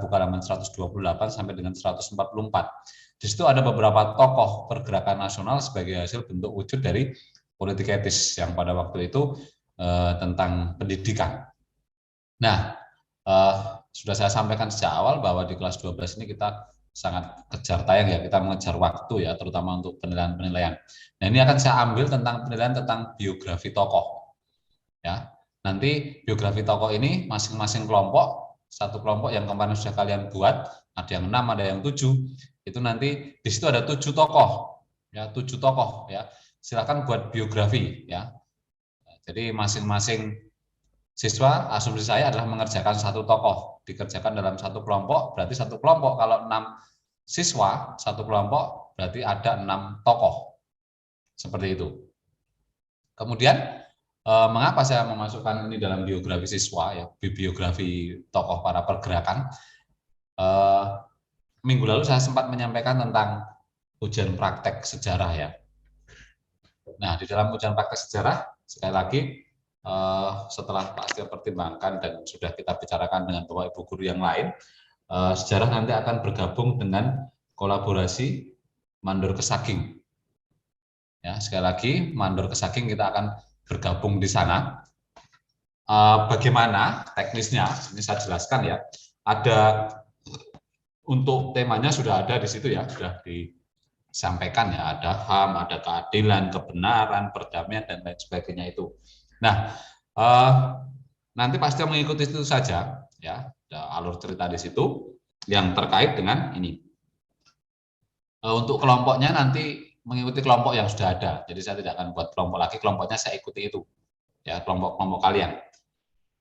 buku halaman 128 sampai dengan 144. Di situ ada beberapa tokoh pergerakan nasional sebagai hasil bentuk wujud dari politik etis yang pada waktu itu tentang pendidikan. Nah, sudah saya sampaikan sejak awal bahwa di kelas 12 ini kita sangat kejar tayang ya, kita mengejar waktu ya, terutama untuk penilaian-penilaian. Nah, ini akan saya ambil tentang penilaian tentang biografi tokoh. Ya, nanti biografi tokoh ini masing-masing kelompok, satu kelompok yang kemarin sudah kalian buat, ada yang 6, ada yang 7, itu nanti di situ ada 7 tokoh, ya 7 tokoh ya. Silakan buat biografi ya. Jadi masing-masing siswa, asumsi saya adalah mengerjakan satu tokoh, dikerjakan dalam satu kelompok, berarti satu kelompok kalau 6 siswa, satu kelompok berarti ada 6 tokoh. Seperti itu. Kemudian mengapa saya memasukkan ini dalam biografi siswa ya, biografi tokoh para pergerakan? Minggu lalu saya sempat menyampaikan tentang ujian praktek sejarah ya. Nah, di dalam ujian praktek sejarah sekali lagi setelah Pak Astio pertimbangkan dan sudah kita bicarakan dengan Bapak Ibu guru yang lain, sejarah nanti akan bergabung dengan kolaborasi mandor kesaging. Ya, sekali lagi mandor kesaging kita akan bergabung di sana. Bagaimana teknisnya? Ini saya jelaskan ya. Ada untuk temanya sudah ada di situ ya, sudah disampaikan ya. Ada HAM, ada keadilan, kebenaran, perdamaian dan lain sebagainya itu. Nah, nanti pasti mengikuti itu saja ya. Ada alur cerita di situ yang terkait dengan ini. Untuk kelompoknya nanti mengikuti kelompok yang sudah ada. Jadi saya tidak akan buat kelompok lagi, kelompoknya saya ikuti itu. Ya, kelompok-kelompok kalian.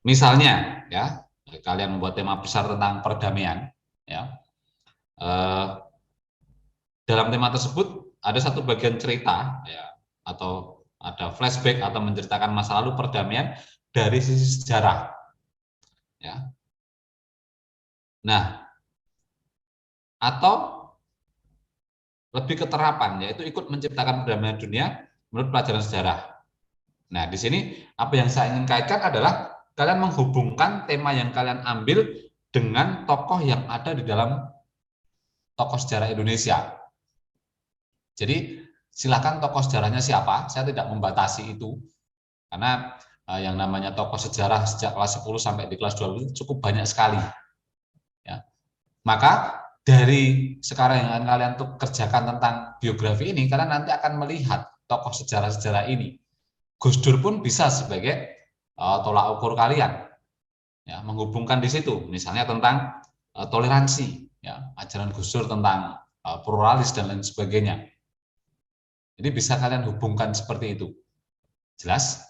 Misalnya, ya, kalian membuat tema besar tentang perdamaian, ya. Dalam tema tersebut ada satu bagian cerita, ya, atau ada flashback atau menceritakan masa lalu perdamaian dari sisi sejarah, ya. Nah, atau lebih ke terapan, yaitu ikut menciptakan perdamaian dunia menurut pelajaran sejarah. Nah, di sini apa yang saya ingin kaitkan adalah kalian menghubungkan tema yang kalian ambil dengan tokoh yang ada di dalam tokoh sejarah Indonesia. Jadi silakan tokoh sejarahnya siapa, saya tidak membatasi itu, karena yang namanya tokoh sejarah sejak kelas 10 sampai di kelas 12 cukup banyak sekali. Ya. Maka dari sekarang yang akan kalian tuh kerjakan tentang biografi ini, kalian nanti akan melihat tokoh sejarah-sejarah ini. Gus Dur pun bisa sebagai tolak ukur kalian, ya, menghubungkan di situ, misalnya tentang toleransi, ya, ajaran Gus Dur tentang pluralis dan lain sebagainya. Jadi bisa kalian hubungkan seperti itu, jelas.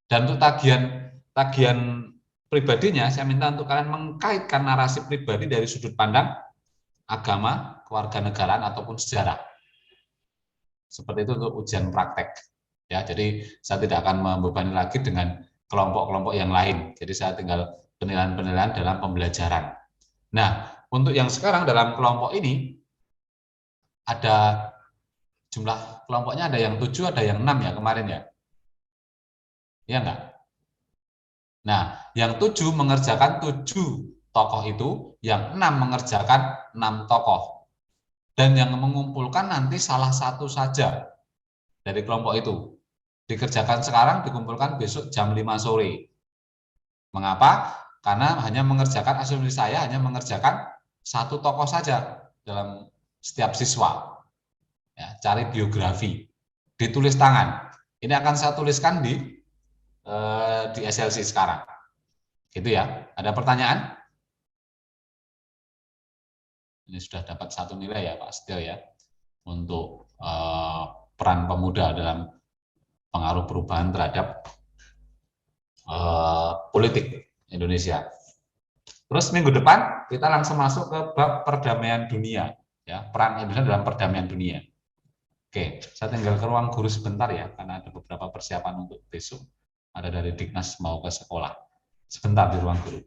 Dan untuk tagihan pribadinya, saya minta untuk kalian mengkaitkan narasi pribadi dari sudut pandang agama, kewarganegaraan ataupun sejarah. Seperti itu untuk ujian praktek. Ya, jadi saya tidak akan membebani lagi dengan kelompok-kelompok yang lain. Jadi saya tinggal penilaian-penilaian dalam pembelajaran. Nah, untuk yang sekarang dalam kelompok ini ada jumlah kelompoknya ada yang 7, ada yang 6 ya kemarin ya. Iya enggak? Nah, yang 7 mengerjakan 7 tokoh itu, yang 6 mengerjakan 6 tokoh. Dan yang mengumpulkan nanti salah satu saja dari kelompok itu. Dikerjakan sekarang, dikumpulkan besok jam 5 sore. Mengapa? Karena hanya mengerjakan, asumsi saya hanya mengerjakan satu tokoh saja dalam setiap siswa. Ya, cari biografi, ditulis tangan. Ini akan saya tuliskan di SLC sekarang. Gitu ya. Ada pertanyaan? Ini sudah dapat 1 nilai ya Pak Setio ya, untuk peran pemuda dalam pengaruh perubahan terhadap politik Indonesia. Terus minggu depan kita langsung masuk ke bab perdamaian dunia, ya, peran Indonesia dalam perdamaian dunia. Oke, saya tinggal ke ruang guru sebentar ya, karena ada beberapa persiapan untuk besok. Ada dari Dignas mau ke sekolah. Sebentar di ruang guru.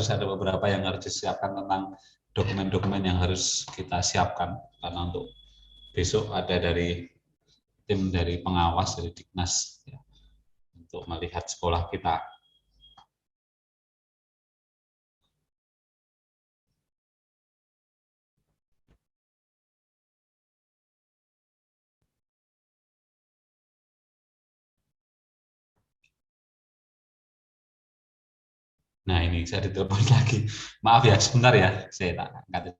ada beberapa yang harus disiapkan tentang dokumen-dokumen yang harus kita siapkan karena untuk besok ada dari tim dari pengawas dari Dignas ya, untuk melihat sekolah kita. Nah ini saya ditelepon lagi. Maaf ya, sebentar ya, saya tak angkat.